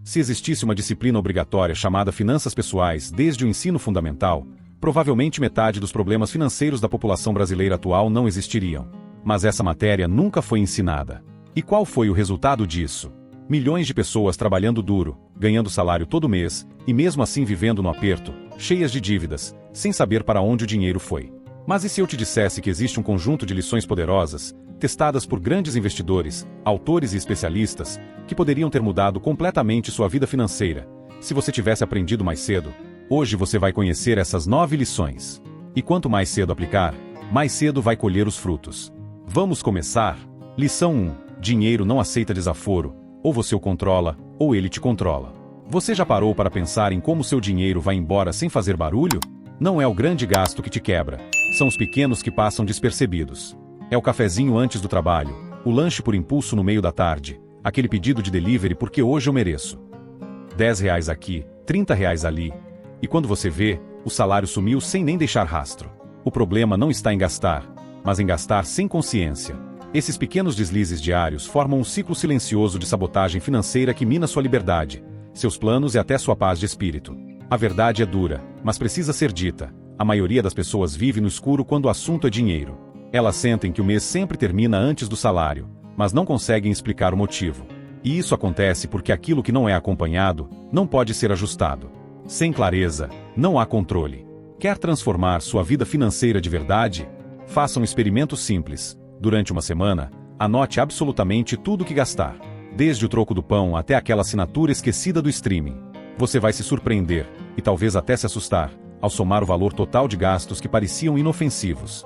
Se existisse uma disciplina obrigatória chamada Finanças Pessoais desde o ensino fundamental, provavelmente metade dos problemas financeiros da população brasileira atual não existiriam. Mas essa matéria nunca foi ensinada. E qual foi o resultado disso? Milhões de pessoas trabalhando duro, ganhando salário todo mês, e mesmo assim vivendo no aperto, cheias de dívidas, sem saber para onde o dinheiro foi. Mas e se eu te dissesse que existe um conjunto de lições poderosas, testadas por grandes investidores, autores e especialistas, que poderiam ter mudado completamente sua vida financeira, se você tivesse aprendido mais cedo? Hoje você vai conhecer essas 9 lições. E quanto mais cedo aplicar, mais cedo vai colher os frutos. Vamos começar? Lição 1. Dinheiro não aceita desaforo. Ou você o controla, ou ele te controla. Você já parou para pensar em como seu dinheiro vai embora sem fazer barulho? Não é o grande gasto que te quebra. São os pequenos que passam despercebidos. É o cafezinho antes do trabalho, o lanche por impulso no meio da tarde, aquele pedido de delivery porque hoje eu mereço. R$10 aqui, R$30 ali. E quando você vê, o salário sumiu sem nem deixar rastro. O problema não está em gastar, mas em gastar sem consciência. Esses pequenos deslizes diários formam um ciclo silencioso de sabotagem financeira que mina sua liberdade, seus planos e até sua paz de espírito. A verdade é dura, mas precisa ser dita. A maioria das pessoas vive no escuro quando o assunto é dinheiro. Elas sentem que o mês sempre termina antes do salário, mas não conseguem explicar o motivo. E isso acontece porque aquilo que não é acompanhado não pode ser ajustado. Sem clareza, não há controle. Quer transformar sua vida financeira de verdade? Faça um experimento simples. Durante uma semana, anote absolutamente tudo o que gastar. Desde o troco do pão até aquela assinatura esquecida do streaming. Você vai se surpreender, e talvez até se assustar, ao somar o valor total de gastos que pareciam inofensivos.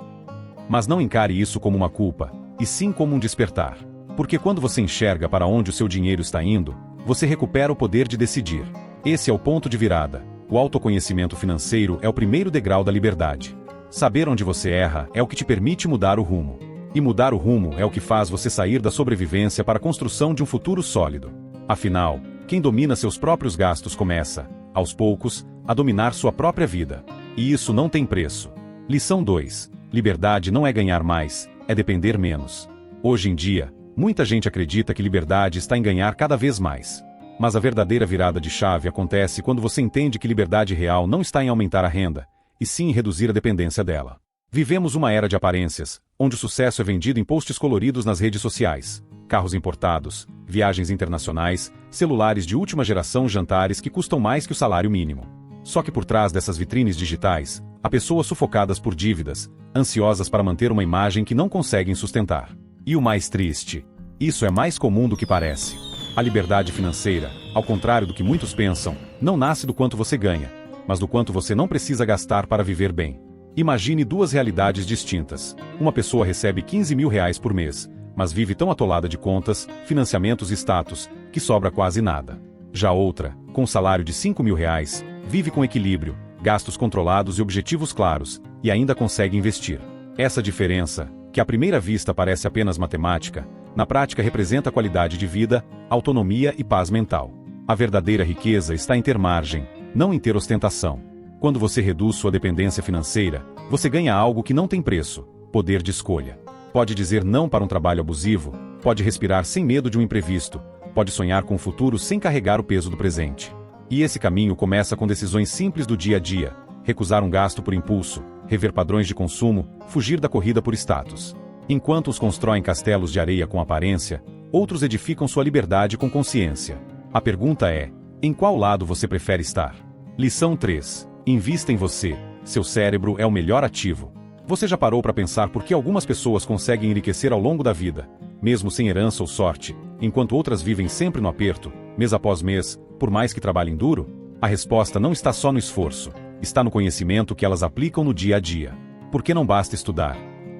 Mas não encare isso como uma culpa, e sim como um despertar. Porque quando você enxerga para onde o seu dinheiro está indo, você recupera o poder de decidir. Esse é o ponto de virada. O autoconhecimento financeiro é o primeiro degrau da liberdade. Saber onde você erra é o que te permite mudar o rumo. E mudar o rumo é o que faz você sair da sobrevivência para a construção de um futuro sólido. Afinal, quem domina seus próprios gastos começa, aos poucos, a dominar sua própria vida. E isso não tem preço. Lição 2. Liberdade não é ganhar mais, é depender menos. Hoje em dia, muita gente acredita que liberdade está em ganhar cada vez mais. Mas a verdadeira virada de chave acontece quando você entende que liberdade real não está em aumentar a renda, e sim em reduzir a dependência dela. Vivemos uma era de aparências, onde o sucesso é vendido em posts coloridos nas redes sociais, carros importados, viagens internacionais, celulares de última geração, jantares que custam mais que o salário mínimo. Só que por trás dessas vitrines digitais, há pessoas sufocadas por dívidas, ansiosas para manter uma imagem que não conseguem sustentar. E o mais triste, isso é mais comum do que parece. A liberdade financeira, ao contrário do que muitos pensam, não nasce do quanto você ganha, mas do quanto você não precisa gastar para viver bem. Imagine duas realidades distintas. Uma pessoa recebe R$15.000 por mês, mas vive tão atolada de contas, financiamentos e status, que sobra quase nada. Já outra, com um salário de R$5.000, vive com equilíbrio, gastos controlados e objetivos claros, e ainda consegue investir. Essa diferença, que à primeira vista parece apenas matemática, na prática representa qualidade de vida, autonomia e paz mental. A verdadeira riqueza está em ter margem, não em ter ostentação. Quando você reduz sua dependência financeira, você ganha algo que não tem preço: poder de escolha. Pode dizer não para um trabalho abusivo, pode respirar sem medo de um imprevisto, pode sonhar com o futuro sem carregar o peso do presente. E esse caminho começa com decisões simples do dia a dia: recusar um gasto por impulso, rever padrões de consumo, fugir da corrida por status. Enquanto uns constroem castelos de areia com aparência, outros edificam sua liberdade com consciência. A pergunta é: em qual lado você prefere estar? Lição 3. Invista em você. Seu cérebro é o melhor ativo. Você já parou para pensar por que algumas pessoas conseguem enriquecer ao longo da vida, mesmo sem herança ou sorte, enquanto outras vivem sempre no aperto, mês após mês, por mais que trabalhem duro? A resposta não está só no esforço, está no conhecimento que elas aplicam no dia a dia. Porque não basta estudar.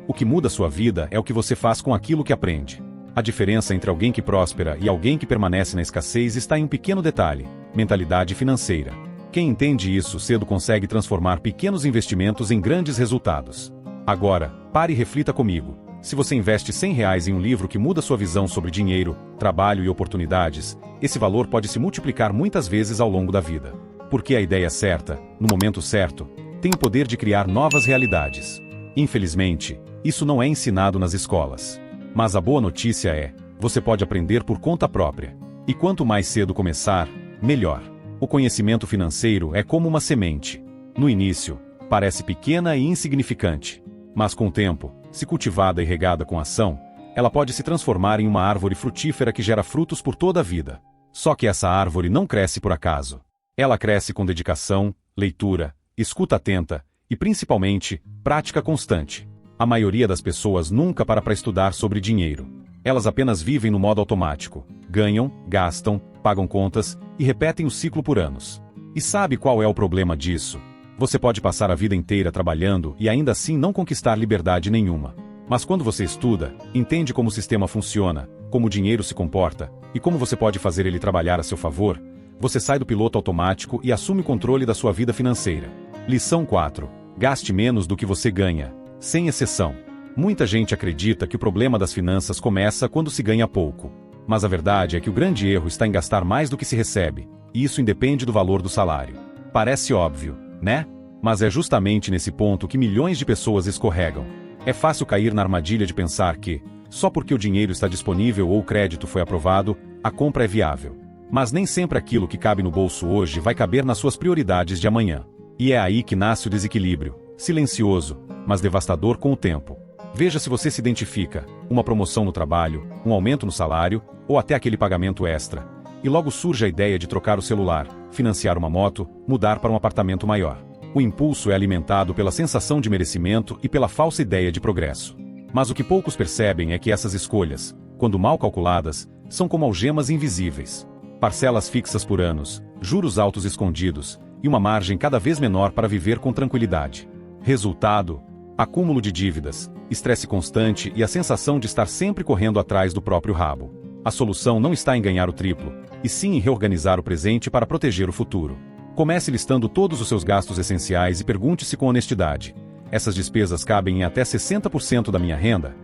O que muda sua vida é o que você faz com aquilo que aprende. A diferença entre alguém que próspera e alguém que permanece na escassez está em um pequeno detalhe: mentalidade financeira. Quem entende isso cedo consegue transformar pequenos investimentos em grandes resultados. Agora, pare e reflita comigo. Se você investe R$100 em um livro que muda sua visão sobre dinheiro, trabalho e oportunidades, esse valor pode se multiplicar muitas vezes ao longo da vida. Porque a ideia certa, no momento certo, tem o poder de criar novas realidades. Infelizmente, isso não é ensinado nas escolas. Mas a boa notícia é: você pode aprender por conta própria. E quanto mais cedo começar, melhor. O conhecimento financeiro é como uma semente. No início, parece pequena e insignificante. Mas com o tempo, se cultivada e regada com ação, ela pode se transformar em uma árvore frutífera que gera frutos por toda a vida. Só que essa árvore não cresce por acaso. Ela cresce com dedicação, leitura, escuta atenta e, principalmente, prática constante. A maioria das pessoas nunca para estudar sobre dinheiro. Elas apenas vivem no modo automático. Ganham, gastam, pagam contas e repetem o ciclo por anos. E sabe qual é o problema disso? Você pode passar a vida inteira trabalhando e ainda assim não conquistar liberdade nenhuma. Mas quando você estuda, entende como o sistema funciona, como o dinheiro se comporta e como você pode fazer ele trabalhar a seu favor, você sai do piloto automático e assume o controle da sua vida financeira. Lição 4. Gaste menos do que você ganha. Sem exceção. Muita gente acredita que o problema das finanças começa quando se ganha pouco. Mas a verdade é que o grande erro está em gastar mais do que se recebe, e isso independe do valor do salário. Parece óbvio, né? Mas é justamente nesse ponto que milhões de pessoas escorregam. É fácil cair na armadilha de pensar que, só porque o dinheiro está disponível ou o crédito foi aprovado, a compra é viável. Mas nem sempre aquilo que cabe no bolso hoje vai caber nas suas prioridades de amanhã. E é aí que nasce o desequilíbrio, silencioso, mas devastador com o tempo. Veja se você se identifica, uma promoção no trabalho, um aumento no salário, ou até aquele pagamento extra. E logo surge a ideia de trocar o celular, financiar uma moto, mudar para um apartamento maior. O impulso é alimentado pela sensação de merecimento e pela falsa ideia de progresso. Mas o que poucos percebem é que essas escolhas, quando mal calculadas, são como algemas invisíveis. Parcelas fixas por anos, juros altos escondidos, e uma margem cada vez menor para viver com tranquilidade. Resultado: acúmulo de dívidas, estresse constante e a sensação de estar sempre correndo atrás do próprio rabo. A solução não está em ganhar o triplo, e sim em reorganizar o presente para proteger o futuro. Comece listando todos os seus gastos essenciais e pergunte-se com honestidade: essas despesas cabem em até 60% da minha renda?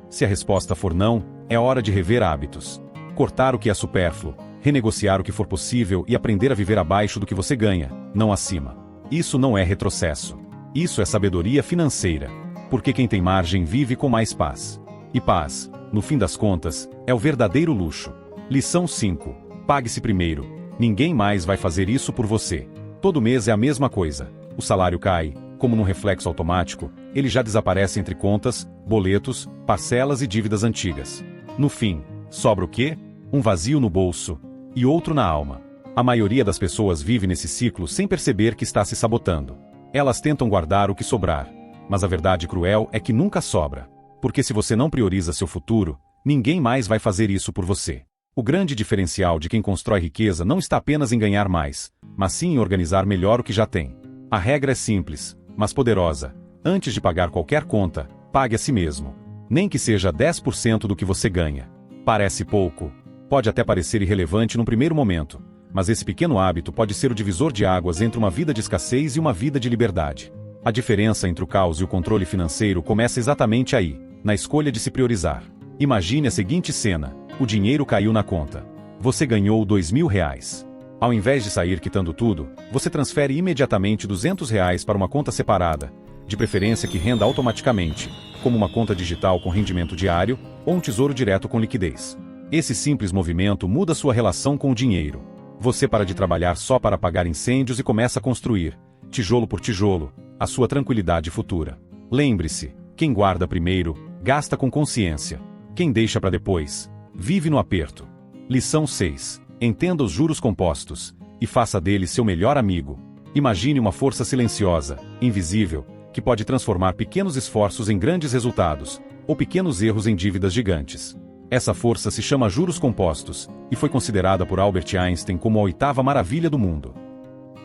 Se a resposta for não, é hora de rever hábitos. Cortar o que é supérfluo, renegociar o que for possível e aprender a viver abaixo do que você ganha, não acima. Isso não é retrocesso. Isso é sabedoria financeira. Porque quem tem margem vive com mais paz. E paz, no fim das contas, é o verdadeiro luxo. Lição 5. Pague-se primeiro. Ninguém mais vai fazer isso por você. Todo mês é a mesma coisa. O salário cai, como num reflexo automático, ele já desaparece entre contas, boletos, parcelas e dívidas antigas. No fim, sobra o quê? Um vazio no bolso e outro na alma. A maioria das pessoas vive nesse ciclo sem perceber que está se sabotando. Elas tentam guardar o que sobrar, mas a verdade cruel é que nunca sobra. Porque se você não prioriza seu futuro, ninguém mais vai fazer isso por você. O grande diferencial de quem constrói riqueza não está apenas em ganhar mais, mas sim em organizar melhor o que já tem. A regra é simples, mas poderosa. Antes de pagar qualquer conta, pague a si mesmo. Nem que seja 10% do que você ganha. Parece pouco. Pode até parecer irrelevante num primeiro momento, mas esse pequeno hábito pode ser o divisor de águas entre uma vida de escassez e uma vida de liberdade. A diferença entre o caos e o controle financeiro começa exatamente aí, na escolha de se priorizar. Imagine a seguinte cena: o dinheiro caiu na conta. Você ganhou R$ 2.000. Ao invés de sair quitando tudo, você transfere imediatamente R$ 200 para uma conta separada, de preferência que renda automaticamente, como uma conta digital com rendimento diário ou um tesouro direto com liquidez. Esse simples movimento muda sua relação com o dinheiro. Você para de trabalhar só para apagar incêndios e começa a construir, tijolo por tijolo, a sua tranquilidade futura. Lembre-se, quem guarda primeiro, gasta com consciência. Quem deixa para depois, vive no aperto. Lição 6. Entenda os juros compostos, e faça deles seu melhor amigo. Imagine uma força silenciosa, invisível, que pode transformar pequenos esforços em grandes resultados, ou pequenos erros em dívidas gigantes. Essa força se chama juros compostos, e foi considerada por Albert Einstein como a 8ª maravilha do mundo.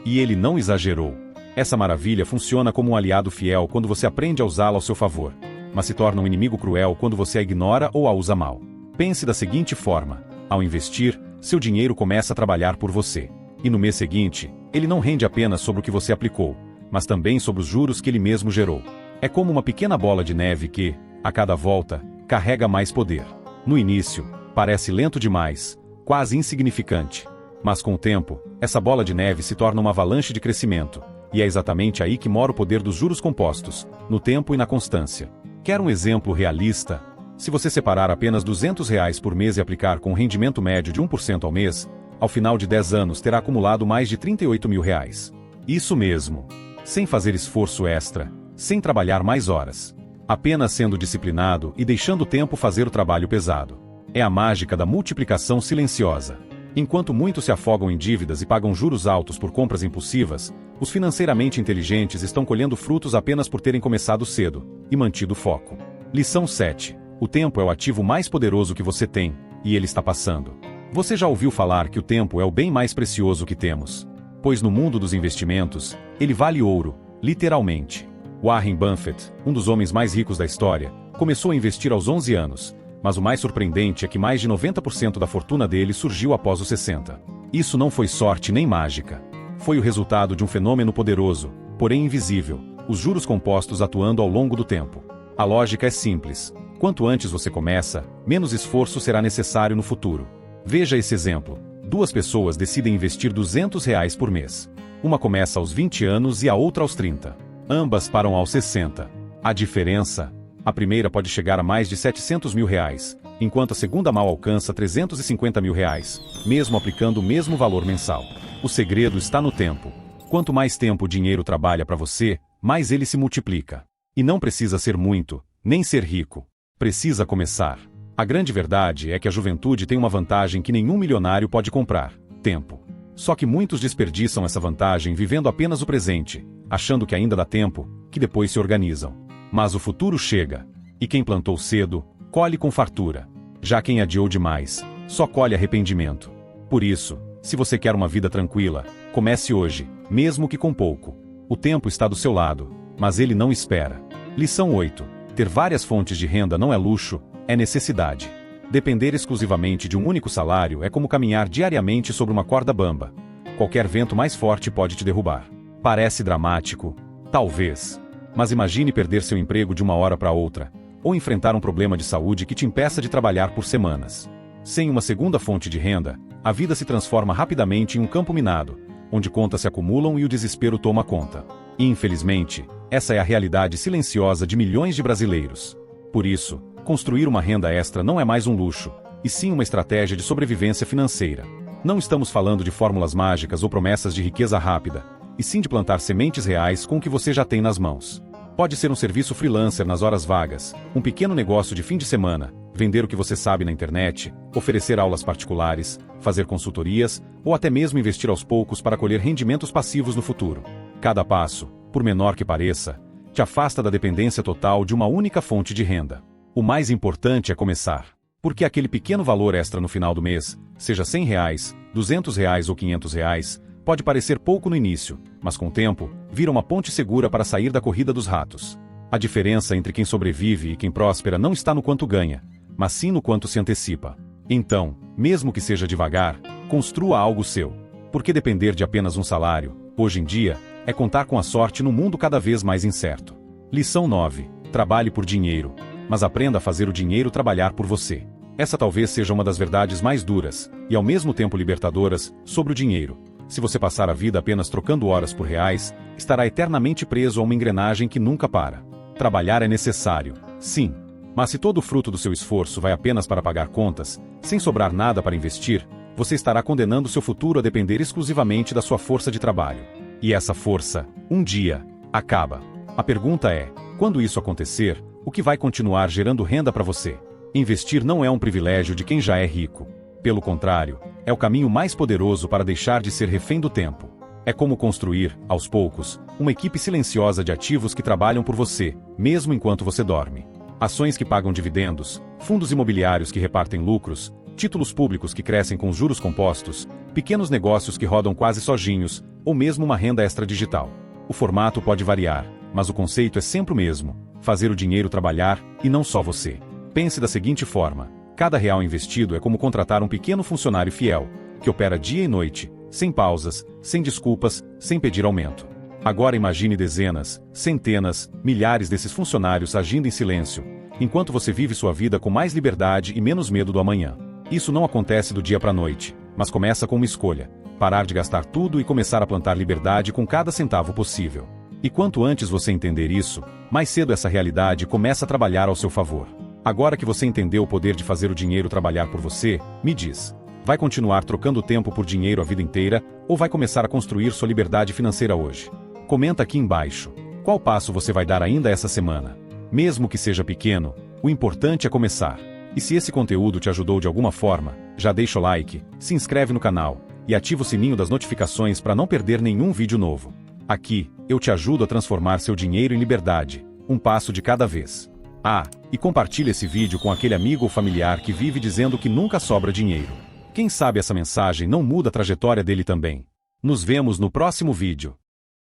E ele não exagerou. Essa maravilha funciona como um aliado fiel quando você aprende a usá-la ao seu favor, mas se torna um inimigo cruel quando você a ignora ou a usa mal. Pense da seguinte forma: ao investir, seu dinheiro começa a trabalhar por você. E no mês seguinte, ele não rende apenas sobre o que você aplicou, mas também sobre os juros que ele mesmo gerou. É como uma pequena bola de neve que, a cada volta, carrega mais poder. No início, parece lento demais, quase insignificante. Mas com o tempo, essa bola de neve se torna uma avalanche de crescimento, e é exatamente aí que mora o poder dos juros compostos, no tempo e na constância. Quer um exemplo realista? Se você separar apenas R$ 200 por mês e aplicar com um rendimento médio de 1% ao mês, Ao final de 10 anos terá acumulado mais de R$ 38 mil. Isso mesmo. Sem fazer esforço extra, sem trabalhar mais horas. Apenas sendo disciplinado e deixando o tempo fazer o trabalho pesado. É a mágica da multiplicação silenciosa. Enquanto muitos se afogam em dívidas e pagam juros altos por compras impulsivas, os financeiramente inteligentes estão colhendo frutos apenas por terem começado cedo e mantido o foco. Lição 7. O tempo é o ativo mais poderoso que você tem, e ele está passando. Você já ouviu falar que o tempo é o bem mais precioso que temos? Pois no mundo dos investimentos, ele vale ouro, literalmente. Warren Buffett, um dos homens mais ricos da história, começou a investir aos 11 anos, mas o mais surpreendente é que mais de 90% da fortuna dele surgiu após os 60. Isso não foi sorte nem mágica. Foi o resultado de um fenômeno poderoso, porém invisível, os juros compostos atuando ao longo do tempo. A lógica é simples. Quanto antes você começa, menos esforço será necessário no futuro. Veja esse exemplo. 2 pessoas decidem investir R$ 200 por mês. Uma começa aos 20 anos e a outra aos 30. Ambas param aos 60. A diferença? A primeira pode chegar a mais de R$ 700 mil, enquanto a segunda mal alcança R$ 350 mil, mesmo aplicando o mesmo valor mensal. O segredo está no tempo. Quanto mais tempo o dinheiro trabalha para você, mais ele se multiplica. E não precisa ser muito, nem ser rico. Precisa começar. A grande verdade é que a juventude tem uma vantagem que nenhum milionário pode comprar: tempo. Só que muitos desperdiçam essa vantagem vivendo apenas o presente, achando que ainda dá tempo, que depois se organizam. Mas o futuro chega. E quem plantou cedo, colhe com fartura. Já quem adiou demais, só colhe arrependimento. Por isso, se você quer uma vida tranquila, comece hoje, mesmo que com pouco. O tempo está do seu lado, mas ele não espera. Lição 8. Ter várias fontes de renda não é luxo, é necessidade. Depender exclusivamente de um único salário é como caminhar diariamente sobre uma corda bamba. Qualquer vento mais forte pode te derrubar. Parece dramático? Talvez. Mas imagine perder seu emprego de uma hora para outra, ou enfrentar um problema de saúde que te impeça de trabalhar por semanas. Sem uma segunda fonte de renda, a vida se transforma rapidamente em um campo minado, onde contas se acumulam e o desespero toma conta. E infelizmente, essa é a realidade silenciosa de milhões de brasileiros. Por isso, construir uma renda extra não é mais um luxo, e sim uma estratégia de sobrevivência financeira. Não estamos falando de fórmulas mágicas ou promessas de riqueza rápida, e sim de plantar sementes reais com o que você já tem nas mãos. Pode ser um serviço freelancer nas horas vagas, um pequeno negócio de fim de semana, vender o que você sabe na internet, oferecer aulas particulares, fazer consultorias, ou até mesmo investir aos poucos para colher rendimentos passivos no futuro. Cada passo, por menor que pareça, te afasta da dependência total de uma única fonte de renda. O mais importante é começar. Porque aquele pequeno valor extra no final do mês, seja R$ 100, R$ 200 ou R$ 500, pode parecer pouco no início, mas com o tempo, vira uma ponte segura para sair da corrida dos ratos. A diferença entre quem sobrevive e quem próspera não está no quanto ganha, mas sim no quanto se antecipa. Então, mesmo que seja devagar, construa algo seu. Porque depender de apenas um salário, hoje em dia, é contar com a sorte num mundo cada vez mais incerto. Lição 9. Trabalhe por dinheiro, mas aprenda a fazer o dinheiro trabalhar por você. Essa talvez seja uma das verdades mais duras, e ao mesmo tempo libertadoras, sobre o dinheiro. Se você passar a vida apenas trocando horas por reais, estará eternamente preso a uma engrenagem que nunca para. Trabalhar é necessário, sim. Mas se todo o fruto do seu esforço vai apenas para pagar contas, sem sobrar nada para investir, você estará condenando seu futuro a depender exclusivamente da sua força de trabalho. E essa força, um dia, acaba. A pergunta é, quando isso acontecer, o que vai continuar gerando renda para você? Investir não é um privilégio de quem já é rico. Pelo contrário, é o caminho mais poderoso para deixar de ser refém do tempo. É como construir, aos poucos, uma equipe silenciosa de ativos que trabalham por você, mesmo enquanto você dorme. Ações que pagam dividendos, fundos imobiliários que repartem lucros, títulos públicos que crescem com juros compostos, pequenos negócios que rodam quase sozinhos, ou mesmo uma renda extradigital. O formato pode variar, mas o conceito é sempre o mesmo: fazer o dinheiro trabalhar, e não só você. Pense da seguinte forma: cada real investido é como contratar um pequeno funcionário fiel, que opera dia e noite, sem pausas, sem desculpas, sem pedir aumento. Agora imagine dezenas, centenas, milhares desses funcionários agindo em silêncio, enquanto você vive sua vida com mais liberdade e menos medo do amanhã. Isso não acontece do dia para a noite, mas começa com uma escolha: parar de gastar tudo e começar a plantar liberdade com cada centavo possível. E quanto antes você entender isso, mais cedo essa realidade começa a trabalhar ao seu favor. Agora que você entendeu o poder de fazer o dinheiro trabalhar por você, me diz: Vai continuar trocando tempo por dinheiro a vida inteira, ou vai começar a construir sua liberdade financeira hoje? Comenta aqui embaixo. Qual passo você vai dar ainda essa semana? Mesmo que seja pequeno, o importante é começar. E se esse conteúdo te ajudou de alguma forma, já deixa o like, se inscreve no canal e ativa o sininho das notificações para não perder nenhum vídeo novo. Aqui, eu te ajudo a transformar seu dinheiro em liberdade, um passo de cada vez. E compartilhe esse vídeo com aquele amigo ou familiar que vive dizendo que nunca sobra dinheiro. Quem sabe essa mensagem não muda a trajetória dele também. Nos vemos no próximo vídeo.